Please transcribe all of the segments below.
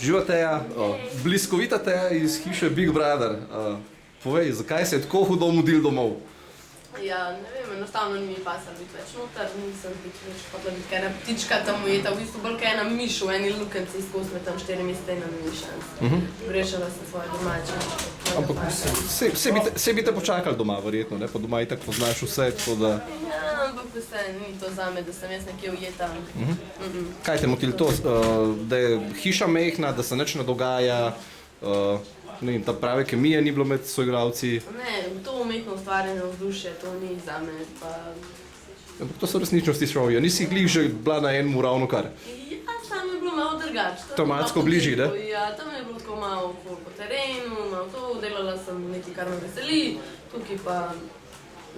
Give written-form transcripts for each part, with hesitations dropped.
Živa Teja, bliskovita Teja iz hiše Big Brother. Povej, zakaj se je tako hudo mudil domov? Ja, ne vem, enostavno ni mi pasalo biti več noter, nisem več hotela biti ena ptička tam ujeta, v bistvu bolj kaj ena miš v eni lukenci skozi me tam 4 mesece in ni šans. Pogrešala sem svoje domače. Ampak vse bi te počakali doma, verjetno, ne? Pa doma itak poznaš vse, tako da... Ja, ampak vse, ni to zame, da sem jaz nekje ujeta. Kaj te motili to, da je hiša mehna, da se nič ne dogaja, ne vem, ta prave kemije ni bilo med soigralci? Ne, to umetno ustvarjeno vzdušje, to ni zame, pa... Ampak to so resničnosti šovja, nisi glih že bila na enem ravnokar? Ja, tam je bilo malo drugače. Tematsko bližje, ne? Ja, tam je bilo tako malo po terenu, malo to, delala sem nekaj, kar me veseli, tukaj pa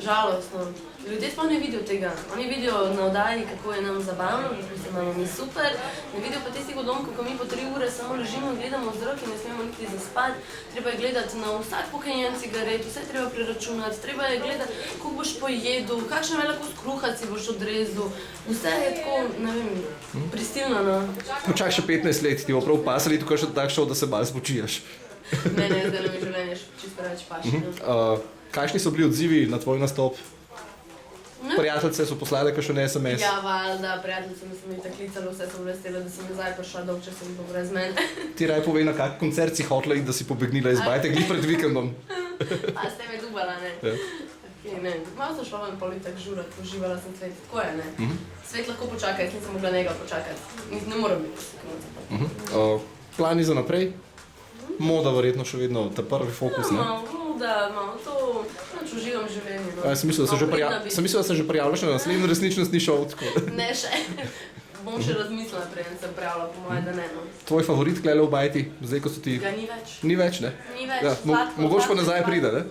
žalostno. Ljudje sploh ne vidijo tega. Oni vidijo na oddaji, kako je nam zabavno, kako se imamo mi super, ne vidijo pa tistih odlomkov, ko mi po 3 ure samo ležimo in gledamo v zrak in ne smemo niti zaspati. Treba je gledati na vsak pokajen cigaret, vse treba preračunati, treba je gledati, koliko boš pojedel, kakšen veliko kruha si boš odrezal. Vse je tako, ne vem, prisilno, no. Počak še 15 let, ti bo prav pasali tukaj še tak šov, da se malo spočijaš. Ne, zdaj mi življenje čisto več paši. Kakšni so bili odzivi na tvoj nastop? Prijateljice so poslale kakšen SMS? Ja, valjda, prijateljice mi tako klicali, vse so vesele, da sem nazaj prišla, dolgo če sem bo brez mene. Ti raj povej, na kak koncert si hotela iti, da si pobegnila iz bajte, glih pred vikendom. A ste me dubala, ne? Ne, malo sem šla ven pol itak žurat, uživala sem svet, tako je, ne? Svet lahko počaka, jaz nisem mogla njega počakati, ne moram biti. Plani za naprej? Moda verjetno še vedno ta prvi fokus, ne? Moda, malo to, pač uživam življenje, no. Sem mislila, da se že prijavljaš na naslednji resničnostni šov, tako. Ne še, bom še razmislila, preden sem prijavila, po moje, da ne, no. Tvoj favorit tlele v bajti, zdaj ko so ti... Ga ni več. Ni več, ne? Ni več, sladko. Mogoče pa nazaj pride, ne?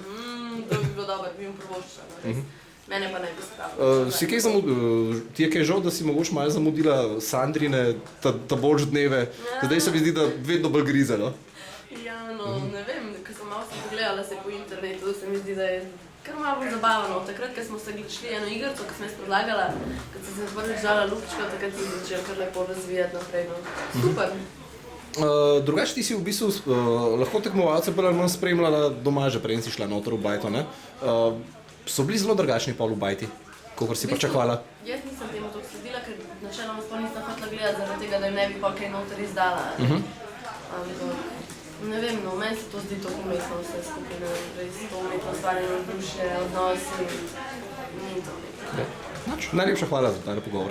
To bi bilo dobro, bi jim prvoščila, res. Mene pa ne bi spravila. Ti je kaj žal, da si mogoče malo zamudila Sandrine, ta boljš dneve, zdaj se mi zdi, da vedno bolj grize, no? Ja, no, ne vem, ko sem malo pogledala se po internetu, se mi zdi, da je kar malo bolj zabavno. Takrat, ko smo se šli eno igrco, ko sem jaz predlagala, ko sem se prvič dala lupčka, takrat sem začela kar lepo razvijati naprej, no. Super. Drugače ti si v bistvu lahko tekmovalce bolj ali manj spremljala doma že, preden si šla noter v bajto, ne? So bili zelo drugačni pol v bajti, kakor si pričakovala? Jaz nisem temu toliko sledila, ker načeloma sploh nisem hotela gledati zaradi tega, da jim ne bi pol kaj noter izdala. Ne vem, no, meni se to zdi tako umetno vse skupaj, ne vem, res to umetno stvarjeno vzdušje, odnosi, ni to nekaj. Najlepša hvala za tale pogovor.